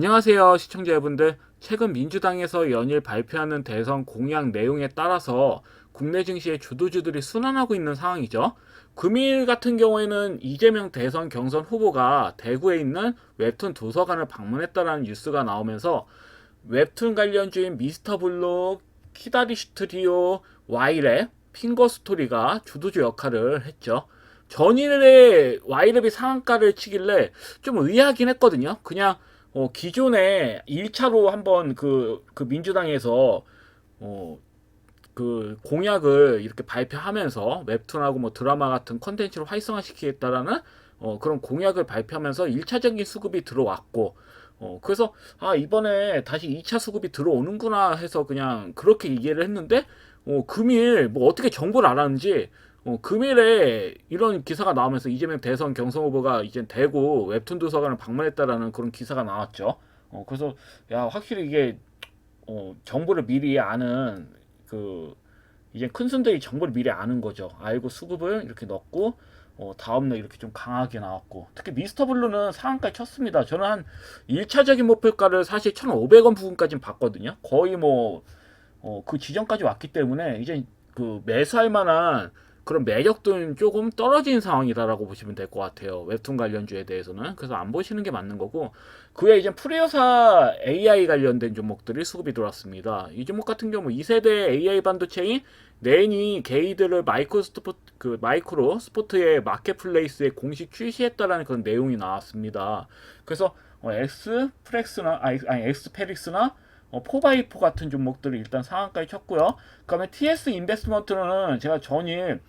안녕하세요, 시청자 여러분들. 최근 민주당에서 연일 발표하는 대선 공약 내용에 따라서 국내 증시의 주도주들이 순환하고 있는 상황이죠. 금일 같은 경우에는 이재명 대선 경선 후보가 대구에 있는 웹툰 도서관을 방문했다라는 뉴스가 나오면서 웹툰 관련주인 미스터블록, 키다리 스튜디오, 와이랩, 핑거스토리가 주도주 역할을 했죠. 전일에 와이랩이 상한가를 치길래 좀 의아하긴 했거든요. 그냥 기존에 1차로 한번 그 민주당에서 어, 그 공약을 이렇게 발표하면서 웹툰하고 뭐 드라마 같은 컨텐츠를 활성화시키겠다라는 그런 공약을 발표하면서 1차적인 수급이 들어왔고 그래서 이번에 다시 2차 수급이 들어오는구나 해서 그냥 그렇게 이해를 했는데 금일 뭐 어떻게 정보를 알았는지 금일에 이런 기사가 나오면서 이재명 대선 경선 후보가 이제 대구 웹툰 도서관을 방문했다라는 그런 기사가 나왔죠. 그래서 야 확실히 이게 정보를 미리 아는 그 이제 큰 손들이 정보를 미리 아는 거죠. 알고 수급을 이렇게 넣고 다음날 이렇게 좀 강하게 나왔고 특히 미스터 블루는 상한가에 쳤습니다. 저는 한 1차적인 목표가를 사실 1,500원 부근까지 봤거든요. 거의 뭐 그 지점까지 왔기 때문에 이제 그 매수할 만한 그런 매력도는 조금 떨어진 상황이다라고 보시면 될 것 같아요. 웹툰 관련주에 대해서는. 그래서 안 보시는 게 맞는 거고, 그에 이제 프리오사 AI 관련된 종목들이 수급이 들어왔습니다. 이 종목 같은 경우 2세대 AI 반도체인 네인이 게이드를 마이크로 스포트의 마켓플레이스에 공식 출시했다라는 그런 내용이 나왔습니다. 그래서 엑스페릭스나 4x4 같은 종목들을 일단 상한가에 쳤고요. 그 다음에 TS 인베스트먼트는 제가 전일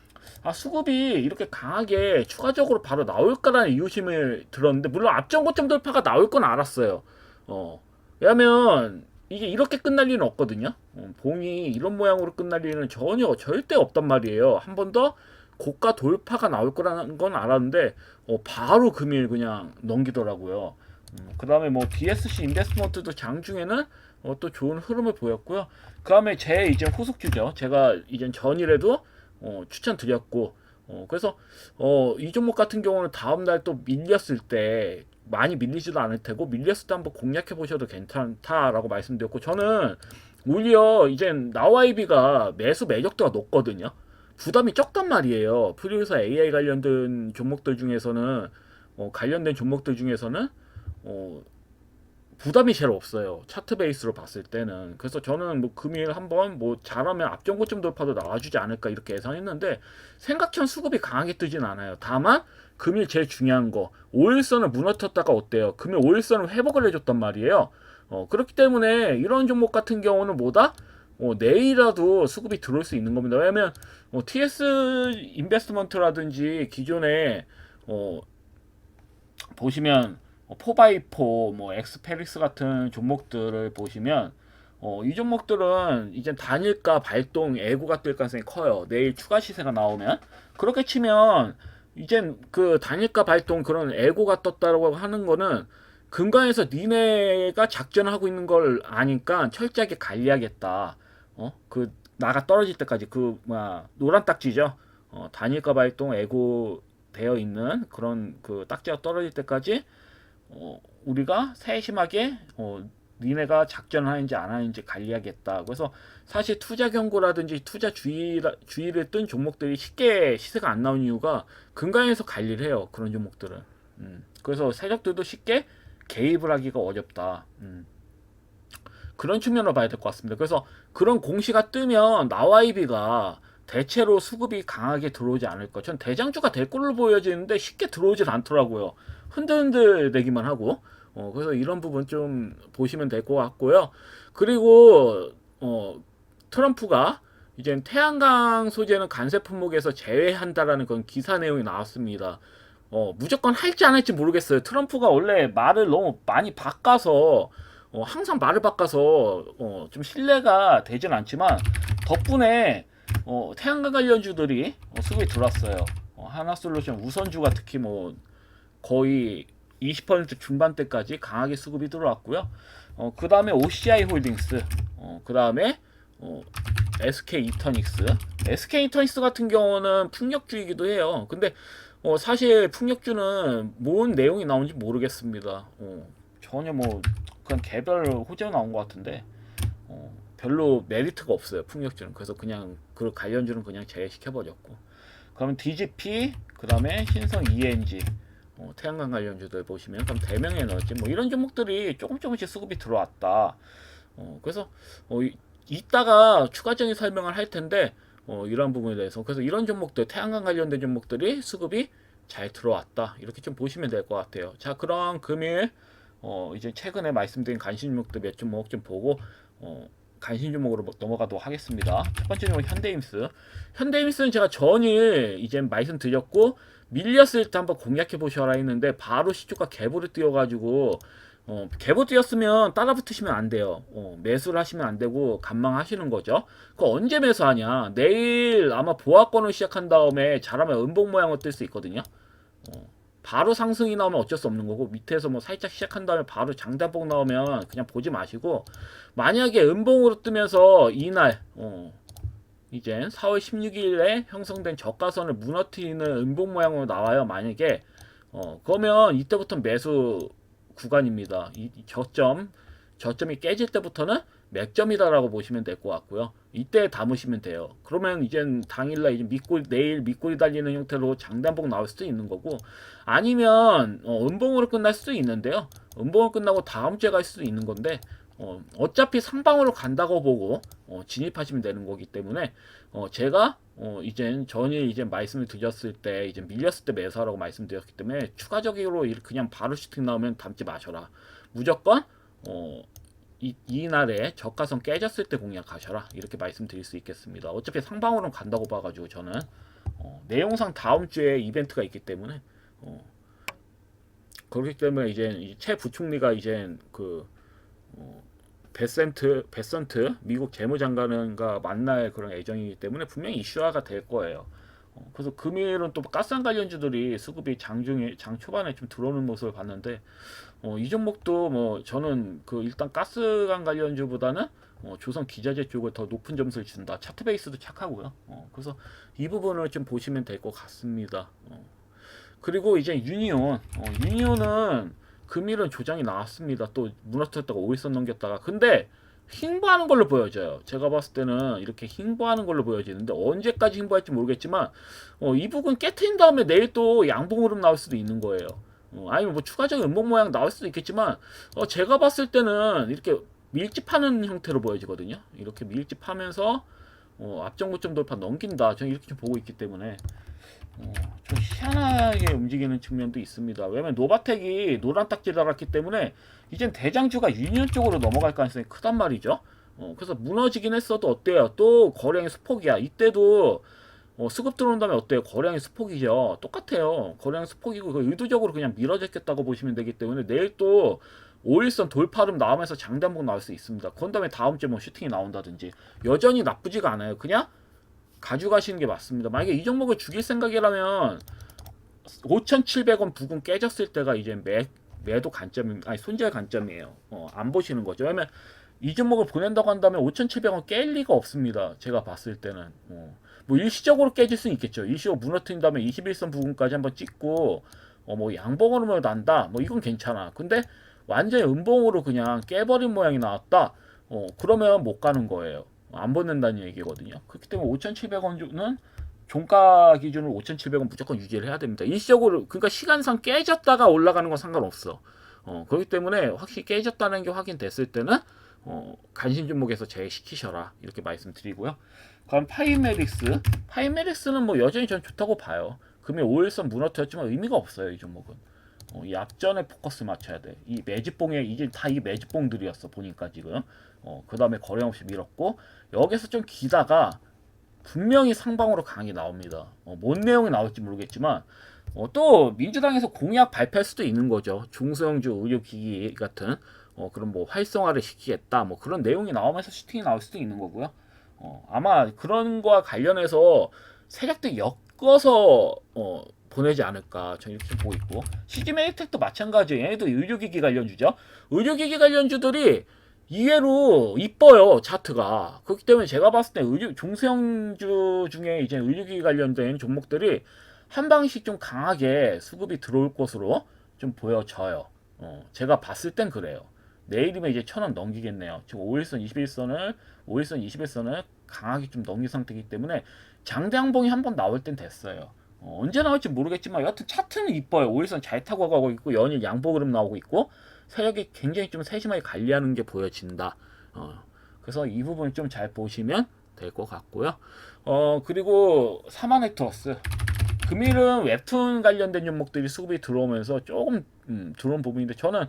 수급이 이렇게 강하게 추가적으로 바로 나올까라는 의구심을 들었는데, 물론 앞전 고점 돌파가 나올 건 알았어요. 왜냐면 이게 이렇게 끝날 리는 없거든요. 봉이 이런 모양으로 끝날 리는 전혀 절대 없단 말이에요. 한 번 더 고가 돌파가 나올 거라는 건 알았는데 바로 금일 그냥 넘기더라고요. 그 다음에 뭐 DSC 인베스트먼트도 장중에는 또 좋은 흐름을 보였고요. 그 다음에 제 이제 후속주죠. 제가 이제 전일에도 추천드렸고, 그래서 이 종목 같은 경우는 다음날 또 밀렸을 때 많이 밀리지도 않을 테고 밀렸을 때 한번 공략해 보셔도 괜찮다라고 말씀드렸고, 저는 오히려 이제 나와이비가 매수 매력도가 높거든요. 부담이 적단 말이에요. 프리우사 AI 관련된 종목들 중에서는 관련된 종목들 중에서는 어, 부담이 제일 없어요. 차트 베이스로 봤을 때는. 그래서 저는 뭐 금일 한번 뭐 잘하면 앞전고점 돌파도 나와주지 않을까 이렇게 예상했는데 생각처럼 수급이 강하게 뜨진 않아요. 다만 금일 제일 중요한 거 5일선을 무너졌다가 어때요? 금일 5일선을 회복을 해줬단 말이에요. 그렇기 때문에 이런 종목 같은 경우는 뭐다? 내일이라도 수급이 들어올 수 있는 겁니다. 왜냐면 TS 인베스트먼트라든지 기존에 보시면 4x4, 뭐 엑스페리스 같은 종목들을 보시면 이 종목들은 이제 단일가 발동 애고가 뜰 가능성이 커요. 내일 추가 시세가 나오면 그렇게 치면 이젠 그 단일가 발동 그런 애고가 떴다고 하는 거는 근간에서 니네가 작전하고 있는 걸 아니까 철저하게 관리하겠다. 그 나가 떨어질 때까지 그 뭐야 노란 딱지죠. 단일가 발동 애고 되어 있는 그런 그 딱지가 떨어질 때까지 우리가 세심하게 니네가 작전을 하는지 안 하는지 관리하겠다. 그래서 사실 투자 경고라든지 투자 주의를 뜬 종목들이 쉽게 시세가 안 나온 이유가 근간에서 관리를 해요. 그런 종목들은. 그래서 세력들도 쉽게 개입을 하기가 어렵다. 그런 측면으로 봐야 될 것 같습니다. 그래서 그런 공시가 뜨면 나와이비가 대체로 수급이 강하게 들어오지 않을까. 전 대장주가 될 걸로 보여지는데 쉽게 들어오질 않더라고요. 흔들흔들 되기만 하고. 그래서 이런 부분 좀 보시면 될 것 같고요. 그리고 트럼프가 이제 태양광 소재는 관세 품목에서 제외한다라는 그런 기사 내용이 나왔습니다. 무조건 할지 안 할지 모르겠어요. 트럼프가 원래 말을 너무 많이 바꿔서 항상 말을 바꿔서 좀 신뢰가 되진 않지만 덕분에 태양광 관련주들이 수급이 들어왔어요. 하나솔루션 우선주가 특히 뭐 거의 20% 중반대까지 강하게 수급이 들어왔고요. 그 다음에 OCI 홀딩스, 그 다음에 SK 이터닉스. SK 이터닉스 같은 경우는 풍력주이기도 해요. 근데 사실 풍력주는 뭔 내용이 나온지 모르겠습니다. 전혀 뭐 그냥 개별 호재로 나온 것 같은데 별로 메리트가 없어요 풍력주는. 그래서 그냥 그 관련주는 그냥 제외시켜 버렸고, 그러면 DGP 그 다음에 신성 ENG 태양광 관련주들 보시면 그럼 대명에너지 뭐 이런 종목들이 조금씩 수급이 들어왔다. 그래서 이따가 추가적인 설명을 할 텐데 이런 부분에 대해서, 그래서 이런 종목들 태양광 관련된 종목들이 수급이 잘 들어왔다 이렇게 좀 보시면 될 것 같아요. 자, 그럼 금일 이제 최근에 말씀드린 관심 종목들 몇 종목 좀 보고 관심 종목으로 넘어가도록 하겠습니다. 첫 번째 종목 현대임스. 현대임스는 제가 전일 이제 말씀드렸고 밀렸을 때 한번 공략해 보셔라 했는데 바로 시초가 갭으로 뛰어가지고 갭으로 뛰었으면 따라 붙으시면 안 돼요. 매수를 하시면 안 되고 간망하시는 거죠. 그거 언제 매수하냐? 내일 아마 보합권을 시작한 다음에 잘하면 음봉 모양으로 뜰 수 있거든요. 바로 상승이 나오면 어쩔 수 없는 거고, 밑에서 뭐 살짝 시작한 다음에 바로 장단봉 나오면 그냥 보지 마시고, 만약에 음봉으로 뜨면서 이날 이제 4월 16일에 형성된 저가선을 무너뜨리는 음봉 모양으로 나와요. 만약에 그러면 이때부터 매수 구간입니다. 이 저점이 깨질 때부터는 맥점이다라고 보시면 될 것 같고요. 이때 담으시면 돼요. 그러면 이젠 당일날 이제 내일 밑꼬리 달리는 형태로 장단봉 나올 수도 있는 거고, 아니면 음봉으로 끝날 수도 있는데요. 음봉으로 끝나고 다음 주에 갈 수도 있는 건데, 어차피 상방으로 간다고 보고 진입하시면 되는 거기 때문에 제가 이젠 전일 이제 말씀을 드렸을 때 이제 밀렸을 때 매수하라고 말씀드렸기 때문에 추가적으로 그냥 바로 슈팅 나오면 담지 마셔라. 무조건 이날에 저가선 깨졌을 때 공략하셔라 이렇게 말씀드릴 수 있겠습니다. 어차피 상방으로는 간다고 봐가지고 저는 내용상 다음 주에 이벤트가 있기 때문에 그렇기 때문에 이제 최 부총리가 이제 그 베선트 미국 재무장관과 만날 그런 예정이기 때문에 분명히 이슈화가 될 거예요. 그래서 금일은 또 가스한 관련주들이 수급이 장 초반에 좀 들어오는 모습을 봤는데 이 종목도 뭐 저는 그 일단 가스관 관련주보다는 조선 기자재 쪽을 더 높은 점수를 준다. 차트 베이스도 착하고요. 그래서 이 부분을 좀 보시면 될 것 같습니다. 그리고 이제 유니온은 금일은 조장이 나왔습니다. 또 무너뜨렸다가 5일선 넘겼다가, 근데 횡보하는 걸로 보여져요. 제가 봤을 때는 이렇게 횡보하는 걸로 보여지는데 언제까지 횡보할지 모르겠지만 이 부분 깨트린 다음에 내일 또 양봉 흐름 나올 수도 있는 거예요. 아니면 뭐 추가적인 음봉 모양 나올 수도 있겠지만 제가 봤을 때는 이렇게 밀집하는 형태로 보여지거든요. 이렇게 밀집하면서 앞전 고점 돌파 넘긴다. 저는 이렇게 좀 보고 있기 때문에 좀 희한하게 움직이는 측면도 있습니다. 왜냐면 노바텍이 노란 딱지 달았기 때문에 이젠 대장주가 유니온 쪽으로 넘어갈 가능성이 크단 말이죠. 그래서 무너지긴 했어도 어때요? 또 거래량이 수폭이야. 이때도 수급 들어온 다음에 어때요? 거래량이 수폭이죠. 똑같아요. 거래량 수폭이고 의도적으로 그냥 밀어졌겠다고 보시면 되기 때문에 내일 또 5일선 돌파름 나오면서 장단봉 나올 수 있습니다. 그런 다음에 다음 주에 뭐 슈팅이 나온다든지 여전히 나쁘지가 않아요. 그냥 가져가시는 게 맞습니다. 만약에 이 종목을 죽일 생각이라면 5,700원 부근 깨졌을 때가 이제 매도 관점, 아니 손절 관점이에요. 안 보시는 거죠. 왜냐면 이 종목을 보낸다고 한다면 5,700원 깰 리가 없습니다. 제가 봤을 때는 뭐 일시적으로 깨질 수는 있겠죠. 일시적으로 무너뜨린 다음에 21선 부근까지 한번 찍고 뭐 양봉으로 난다. 뭐 이건 괜찮아. 근데 완전히 음봉으로 그냥 깨버린 모양이 나왔다. 그러면 못 가는 거예요. 안 붙는다는 얘기거든요. 그렇기 때문에 5,700원은 종가 기준으로 5,700원 무조건 유지를 해야 됩니다. 일시적으로 그러니까 시간상 깨졌다가 올라가는 건 상관없어. 그렇기 때문에 확실히 깨졌다는 게 확인됐을 때는 관심 종목에서 제외시키셔라 이렇게 말씀드리고요. 그럼 파이메릭스는 뭐 여전히 전 좋다고 봐요. 금일 5일선 무너뜨렸지만 의미가 없어요. 이 종목은 이 앞전에 포커스 맞춰야 돼. 이 매집봉에 이제 다 이 매집봉들이었어 보니까 지금. 그 다음에 거래 없이 밀었고 여기서 좀 기다가 분명히 상방으로 강하게 나옵니다. 뭔 내용이 나올지 모르겠지만 또 민주당에서 공약 발표할 수도 있는 거죠. 중소형주 의료기기 같은 그런 뭐 활성화를 시키겠다 뭐 그런 내용이 나오면서 슈팅이 나올 수도 있는 거고요. 아마 그런 거와 관련해서 세력들이 엮어서 보내지 않을까 저는 이렇게 보고 있고, CG메이텍도 마찬가지예요. 얘도 의료기기 관련주죠. 의료기기 관련주들이 이해로 이뻐요 차트가. 그렇기 때문에 제가 봤을 때 중소형주 중에 이제 의료기기 관련된 종목들이 한 방씩 좀 강하게 수급이 들어올 것으로 좀 보여져요. 제가 봤을 땐 그래요. 내일이면 이제 1000원 넘기겠네요. 지금 5일선, 21선을 5일선, 21선을 강하게 좀 넘긴 상태이기 때문에 장대 항봉이 한번 나올 땐 됐어요. 언제 나올지 모르겠지만 여하튼 차트는 이뻐요. 5일선 잘 타고 가고 있고 연일 양보 그램 나오고 있고 세력이 굉장히 좀 세심하게 관리하는 게 보여진다. 그래서 이 부분 좀 잘 보시면 될 것 같고요. 그리고 사마네트워스 금일은 웹툰 관련된 종목들이 수급이 들어오면서 조금 들어온 부분인데 저는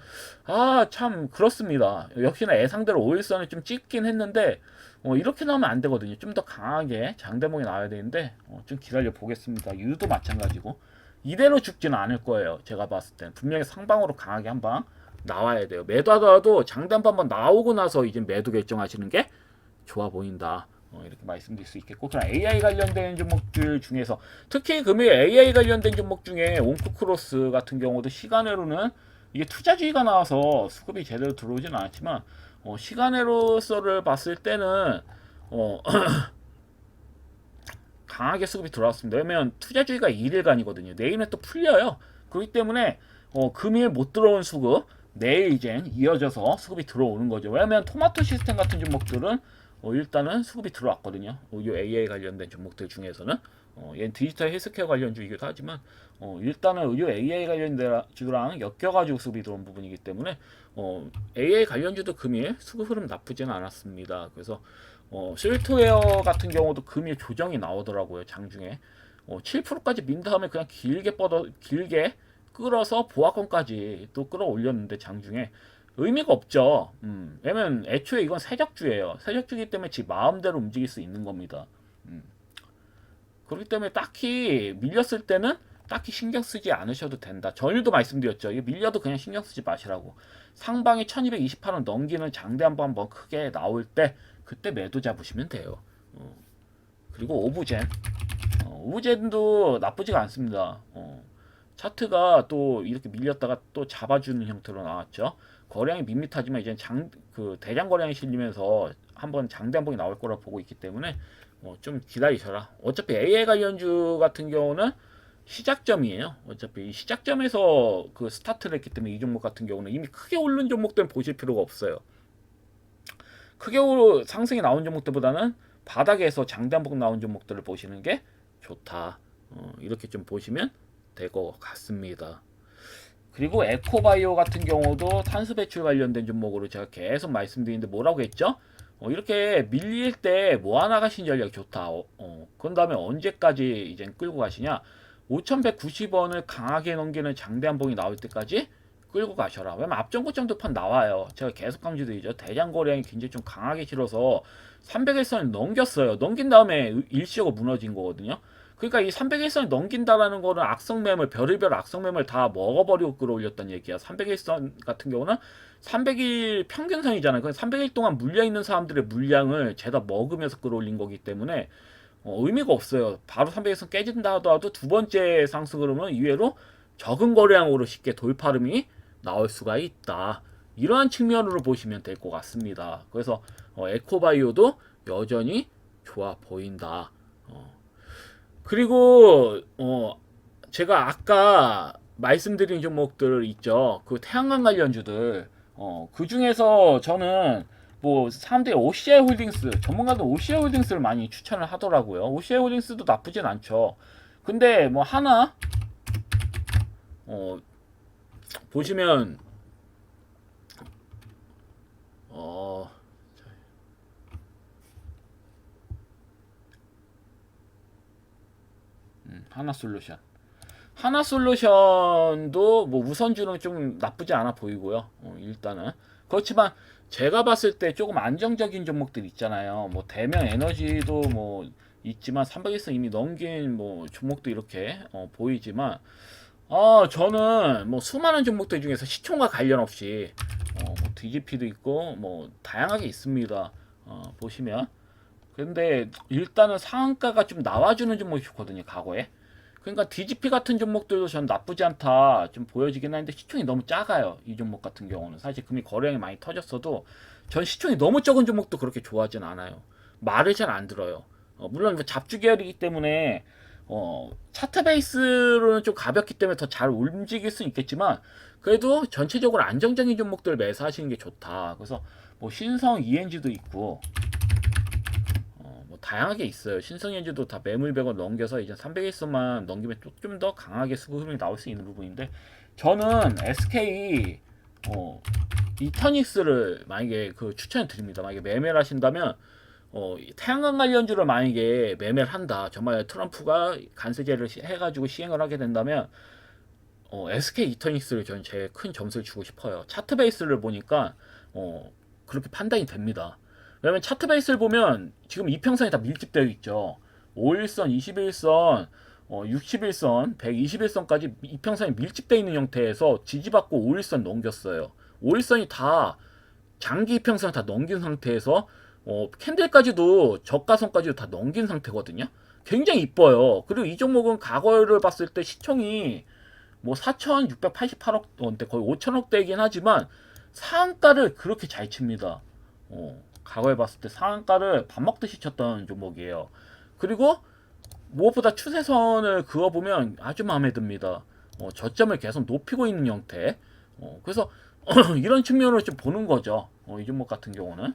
참 그렇습니다. 역시나 예상대로 5일선을 좀 찍긴 했는데 이렇게 나오면 안 되거든요. 좀 더 강하게 장대목이 나와야 되는데 좀 기다려 보겠습니다. 유도 마찬가지고 이대로 죽지는 않을 거예요. 제가 봤을 땐 분명히 상방으로 강하게 한방 나와야 돼요. 매도하더라도 장대 한번 나오고 나서 이제 매도 결정하시는 게 좋아 보인다. 이렇게 말씀드릴 수 있겠고, 그럼 AI 관련된 종목들 중에서 특히 금일 AI 관련된 종목 중에 온쿠크로스 같은 경우도 시간으로는 이게 투자주의가 나와서 수급이 제대로 들어오진 않았지만 시간으로서를 봤을 때는 강하게 수급이 들어왔습니다. 왜냐면 투자주의가 2일간이거든요. 내일은 또 풀려요. 그렇기 때문에 금일 못 들어온 수급 내일 이젠 이어져서 수급이 들어오는 거죠. 왜냐면 토마토 시스템 같은 종목들은 일단은 수급이 들어왔거든요. 이 AI 관련된 종목들 중에서는 얘는 디지털 헬스케어 관련주이기도 하지만 일단은 의료 AI 관련주랑 엮여가지고 수급이 들어온 부분이기 때문에 AI 관련주도 금일 수급 흐름 나쁘지는 않았습니다. 그래서 소프트웨어 같은 경우도 금일 조정이 나오더라고요. 장중에 7%까지 민 다음에 그냥 길게 끌어서 보합권까지 또 끌어올렸는데 장중에 의미가 없죠. 왜냐면 애초에 이건 세력주예요. 세력주기 때문에 지 마음대로 움직일 수 있는 겁니다. 그렇기 때문에 딱히 밀렸을 때는 딱히 신경 쓰지 않으셔도 된다. 전일도 말씀드렸죠. 이게 밀려도 그냥 신경 쓰지 마시라고. 상방이 1228원 넘기는 장대 한번 크게 나올 때 그때 매도 잡으시면 돼요. 그리고 오브젠도 나쁘지가 않습니다. 차트가 또 이렇게 밀렸다가 또 잡아주는 형태로 나왔죠. 거량이 밋밋하지만 이제 대장 거량이 실리면서 한번 장대 한번이 나올 거라 보고 있기 때문에 좀 기다리셔라. 어차피 AI 관련주 같은 경우는 시작점이에요. 어차피 이 시작점에서 그 스타트를 했기 때문에 이 종목 같은 경우는 이미 크게 오른 종목들은 보실 필요가 없어요. 크게 상승이 나온 종목들보다는 바닥에서 장대 한번 나온 종목들을 보시는 게 좋다. 이렇게 좀 보시면 될 것 같습니다. 그리고 에코바이오 같은 경우도 탄소 배출 관련된 종목으로 제가 계속 말씀드리는데 뭐라고 했죠? 이렇게 밀릴 때 모아나가신 전략 좋다. 그런 다음에 언제까지 이제 끌고 가시냐? 5,190원을 강하게 넘기는 장대 한봉이 나올 때까지 끌고 가셔라. 왜냐면 앞전고점 판 나와요. 제가 계속 강조드리죠. 대장 거래량이 굉장히 좀 강하게 실어서 300일선을 넘겼어요. 넘긴 다음에 일시적으로 무너진 거거든요. 그러니까 이 300일선을 넘긴다라는 거는 악성매물, 별의별 악성매물 다 먹어버리고 끌어올렸던 얘기야. 300일선 같은 경우는 300일 평균선이잖아요. 그 300일 동안 물려있는 사람들의 물량을 죄다 먹으면서 끌어올린 거기 때문에 의미가 없어요. 바로 300일선 깨진다 하더라도 두 번째 상승 흐름은 이외로 적은 거래량으로 쉽게 돌파름이 나올 수가 있다. 이러한 측면으로 보시면 될 것 같습니다. 그래서 에코바이오도 여전히 좋아 보인다. 그리고 제가 아까 말씀드린 종목들 있죠. 그 태양광 관련주들 그 중에서 저는 뭐 사람들이 OCI 홀딩스 전문가들 OCI 홀딩스를 많이 추천을 하더라고요. OCI 홀딩스도 나쁘진 않죠. 근데 뭐 하나 보시면 하나솔루션도 뭐 우선주는 좀 나쁘지 않아 보이고요. 일단은 그렇지만 제가 봤을 때 조금 안정적인 종목들 있잖아요. 뭐 대명 에너지도 뭐 있지만 300일선 이미 넘긴 뭐 종목도 이렇게 보이지만 저는 뭐 수많은 종목들 중에서 시총과 관련 없이 뭐 DGP도 있고 뭐 다양하게 있습니다. 보시면 근데 일단은 상한가가 좀 나와주는 종목이 좋거든요. 과거에. 그러니까 DGP 같은 종목들도 전 나쁘지 않다 좀 보여지긴 하는데 시총이 너무 작아요. 이 종목 같은 경우는 사실 금리 거래량이 많이 터졌어도 전 시총이 너무 적은 종목도 그렇게 좋아하진 않아요. 말을 잘 안 들어요. 물론 잡주 계열이기 때문에 차트 베이스로는 좀 가볍기 때문에 더 잘 움직일 수 있겠지만 그래도 전체적으로 안정적인 종목들 매수하시는 게 좋다. 그래서 뭐 신성 ENG도 있고 뭐 다양하게 있어요. 신성 ENG도 다 매물 100원 넘겨서 이제 300일선만 넘기면 좀 더 강하게 수급 흐름이 나올 수 있는 부분인데 저는 SK 이터닉스를 만약에 그 추천을 드립니다. 만약에 매매를 하신다면 태양광 관련주를 만약에 매매를 한다. 정말 트럼프가 관세제를 해가지고 시행을 하게 된다면 SK 이터닉스를 저는 제일 큰 점수를 주고 싶어요. 차트 베이스를 보니까 그렇게 판단이 됩니다. 왜냐면 차트 베이스를 보면 지금 이평선이 다 밀집되어 있죠. 5일선, 21선, 61선, 121선까지 이평선이 밀집되어 있는 형태에서 지지받고 5일선 넘겼어요. 5일선이 다 장기 이평선 다 넘긴 상태에서 캔들까지도 저가선까지도 다 넘긴 상태거든요. 굉장히 이뻐요. 그리고 이 종목은 과거를 봤을 때 시총이 뭐 4,688억 원대 거의 5천억대이긴 하지만 상한가를 그렇게 잘 칩니다. 과거에 봤을 때 상한가를 밥 먹듯이 쳤던 종목이에요. 그리고 무엇보다 추세선을 그어보면 아주 마음에 듭니다. 저점을 계속 높이고 있는 형태. 그래서 이런 측면으로 좀 보는 거죠. 이 종목 같은 경우는.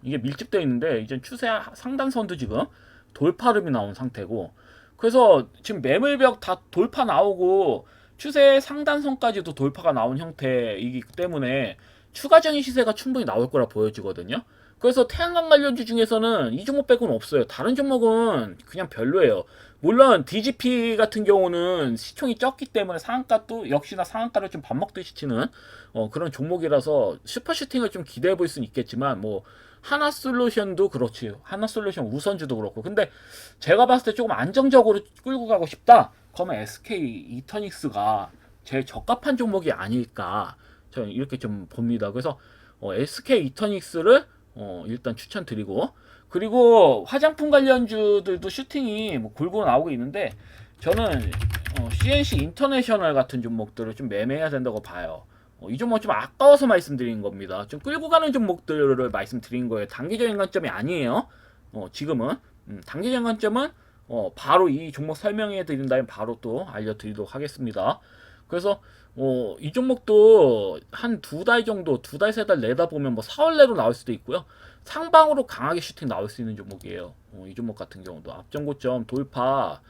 이게 밀집되어 있는데 이제 추세 상단선도 지금 돌파름이 나온 상태고 그래서 지금 매물벽 다 돌파 나오고 추세 상단선까지도 돌파가 나온 형태이기 때문에 추가적인 시세가 충분히 나올 거라 보여지거든요. 그래서 태양광 관련주 중에서는 이 종목 빼고는 없어요. 다른 종목은 그냥 별로예요. 물론 DGP 같은 경우는 시총이 적기 때문에 상한가도 역시나 상한가를 좀 밥 먹듯이 치는 그런 종목이라서 슈퍼슈팅을 좀 기대해 볼 수는 있겠지만 뭐 하나솔루션도 그렇지. 하나솔루션 우선주도 그렇고. 근데 제가 봤을 때 조금 안정적으로 끌고 가고 싶다. 그러면 SK 이터닉스가 제일 적합한 종목이 아닐까. 저는 이렇게 좀 봅니다. 그래서 SK 이터닉스를 일단 추천드리고 그리고 화장품 관련주들도 슈팅이 뭐 골고루 나오고 있는데 저는 CNC 인터내셔널 같은 종목들을 좀 매매해야 된다고 봐요. 이 종목 좀 아까워서 말씀드린 겁니다. 좀 끌고 가는 종목들을 말씀드린 거예요. 단기적인 관점이 아니에요. 지금은 단기적인 관점은 바로 이 종목 설명해 드린다면 바로 또 알려드리도록 하겠습니다. 그래서 이 종목도 한 2달 정도, 2달, 3달 내다보면 뭐 4월 내로 나올 수도 있고요. 상방으로 강하게 슈팅 나올 수 있는 종목이에요. 이 종목 같은 경우도 앞전고점 돌파가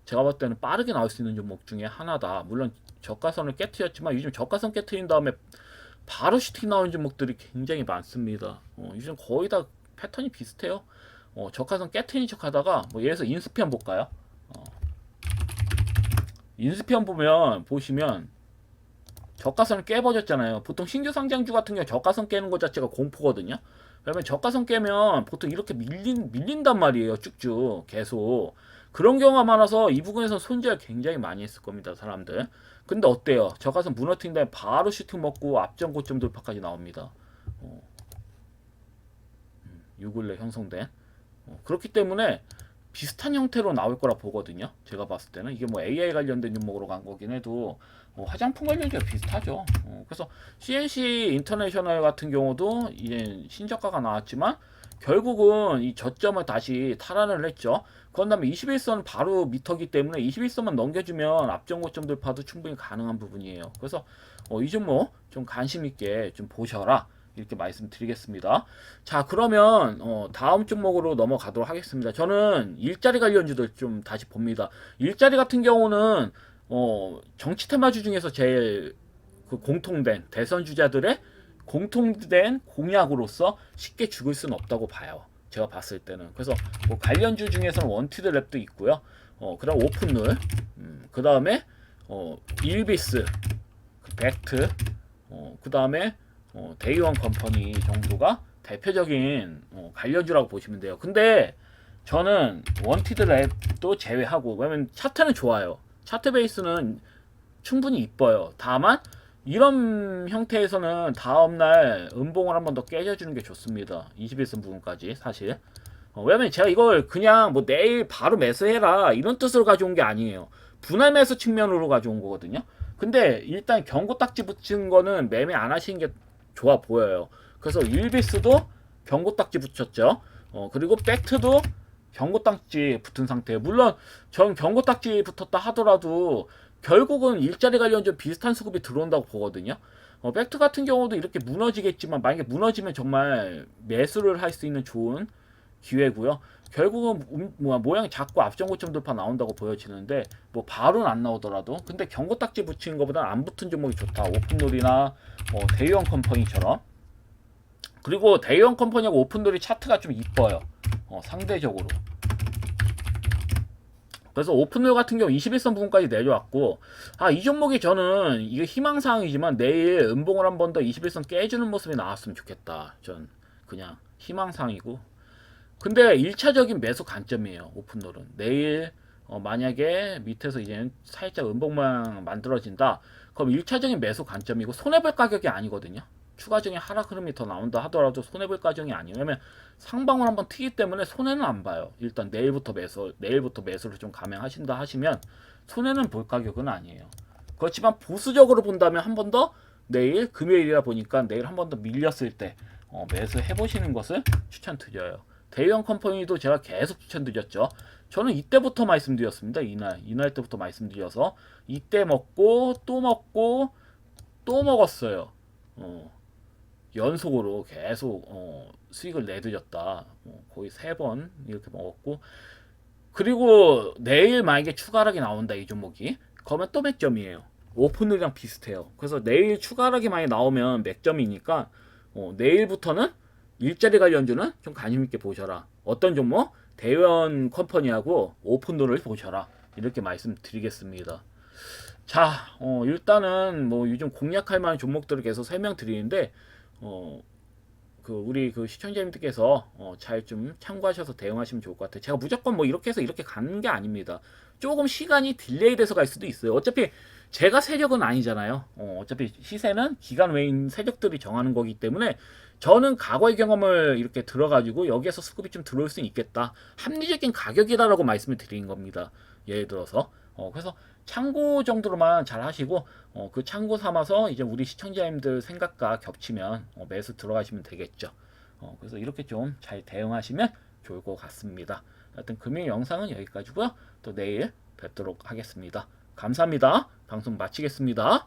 제가 봤을 때는 빠르게 나올 수 있는 종목 중에 하나다. 물론 저가선을 깨트렸지만 요즘 저가선 깨트린 다음에 바로 슈팅 나오는 종목들이 굉장히 많습니다. 요즘 거의 다 패턴이 비슷해요. 저가선 깨트린 척 하다가 뭐 예를 들어서 인스피언 볼까요? 인스피언 보시면 저가선을 깨버렸잖아요. 보통 신규 상장주 같은 경우 저가선 깨는 것 자체가 공포거든요. 왜냐면 저가선 깨면 보통 이렇게 밀린단 말이에요. 쭉쭉 계속. 그런 경우가 많아서 이 부분에서 손절 굉장히 많이 했을 겁니다. 사람들. 근데 어때요? 저가선 무너뜨린 다음에 바로 슈팅 먹고 앞전 고점 돌파까지 나옵니다. 6일 내 형성된. 그렇기 때문에 비슷한 형태로 나올 거라 보거든요. 제가 봤을 때는 이게 뭐 AI 관련된 종목으로 간 거긴 해도 화장품 관련주가 비슷하죠. 그래서 CNC 인터내셔널 같은 경우도 이제 신저가가 나왔지만 결국은 이 저점을 다시 탈환을 했죠. 그런 다음에 21선 바로 미터기 때문에 21선만 넘겨주면 앞전 고점 돌파도 충분히 가능한 부분이에요. 그래서 이 종목 좀 관심 있게 좀 보셔라. 이렇게 말씀드리겠습니다. 자, 그러면 다음 종목으로 넘어가도록 하겠습니다. 저는 일자리 관련주들 좀 다시 봅니다. 일자리 같은 경우는 정치 테마주 중에서 제일 그 공통된 대선 주자들의 공통된 공약으로서 쉽게 죽을 수는 없다고 봐요. 제가 봤을 때는. 그래서 뭐 관련주 중에서는 원티드 랩도 있고요. 그다음 오픈룰, 그 다음에 일비스, 벡트, 그 다음에 데이원 컴퍼니 정도가 대표적인 관련주라고 보시면 돼요. 근데 저는 원티드 랩도 제외하고 왜냐면 차트는 좋아요. 차트 베이스는 충분히 이뻐요. 다만 이런 형태에서는 다음날 음봉을 한 번 더 깨져주는 게 좋습니다. 21선 부분까지 사실. 왜냐면 제가 이걸 그냥 뭐 내일 바로 매수해라 이런 뜻으로 가져온 게 아니에요. 분할 매수 측면으로 가져온 거거든요. 근데 일단 경고 딱지 붙인 거는 매매 안 하시는 게 좋아 보여요. 그래서 일비스도 경고 딱지 붙였죠. 그리고 팩트도 경고딱지 붙은 상태예요. 물론 전 경고딱지 붙었다 하더라도 결국은 일자리 관련주 비슷한 수급이 들어온다고 보거든요. 팩트 같은 경우도 이렇게 무너지겠지만 만약에 무너지면 정말 매수를 할 수 있는 좋은 기회고요. 결국은 모양이 작고 앞전고점 돌파 나온다고 보여지는데 뭐 바로는 안 나오더라도 근데 경고딱지 붙이는 것보다 안 붙은 종목이 좋다. 오픈놀이나 대형 컴퍼니처럼. 그리고 대형 컴퍼니하고 오픈놀이 차트가 좀 이뻐요. 상대적으로. 그래서 오픈롤 같은 경우 21선 부분까지 내려왔고, 이 종목이 저는 이게 희망사항이지만 내일 음봉을 한 번 더 21선 깨주는 모습이 나왔으면 좋겠다. 전 그냥 희망사항이고. 근데 1차적인 매수 관점이에요. 오픈롤은 내일 만약에 밑에서 이제 살짝 음봉 모양 만들어진다. 그럼 1차적인 매수 관점이고 손해볼 가격이 아니거든요. 추가적인 하락 흐름이 더 나온다 하더라도 손해볼 가정이 아니에요. 왜냐면 상방울 한번 튀기 때문에 손해는 안 봐요. 일단 내일부터 매수를 좀 감행하신다 하시면 손해는 볼 가격은 아니에요. 그렇지만 보수적으로 본다면 한 번 더 내일 금요일이라 보니까 내일 한 번 더 밀렸을 때 매수해 보시는 것을 추천드려요. 대형 컴퍼니도 제가 계속 추천드렸죠. 저는 이때부터 말씀드렸습니다. 이날 때부터 말씀드려서 이때 먹고 또 먹고 또 먹었어요. 연속으로 계속 수익을 내드렸다. 거의 3번 이렇게 먹었고, 그리고 내일 만약에 추가 하락이 나온다 이 종목이, 그러면 또 맥점이에요. 오픈이랑 비슷해요. 그래서 내일 추가 하락이 많이 나오면 맥점이니까 내일부터는 일자리 관련주는 좀 관심 있게 보셔라. 어떤 종목? 대형 컴퍼니하고 오픈도를 보셔라. 이렇게 말씀드리겠습니다. 자, 일단은 뭐 요즘 공략할 만한 종목들을 계속 설명드리는데, 우리 시청자님들께서 잘 좀 참고하셔서 대응하시면 좋을 것 같아요. 제가 무조건 뭐 이렇게 해서 이렇게 가는 게 아닙니다. 조금 시간이 딜레이 돼서 갈 수도 있어요. 어차피 제가 세력은 아니잖아요. 어차피 시세는 기관 외인 세력들이 정하는 거기 때문에 저는 과거의 경험을 이렇게 들어가지고 여기에서 수급이 좀 들어올 수 있겠다. 합리적인 가격이다라고 말씀을 드린 겁니다. 예를 들어서. 그래서 참고 정도로만 잘 하시고 그 참고 삼아서 이제 우리 시청자님들 생각과 겹치면 매수 들어가시면 되겠죠. 그래서 이렇게 좀 잘 대응하시면 좋을 것 같습니다. 하여튼 금일 영상은 여기까지고요. 또 내일 뵙도록 하겠습니다. 감사합니다. 방송 마치겠습니다.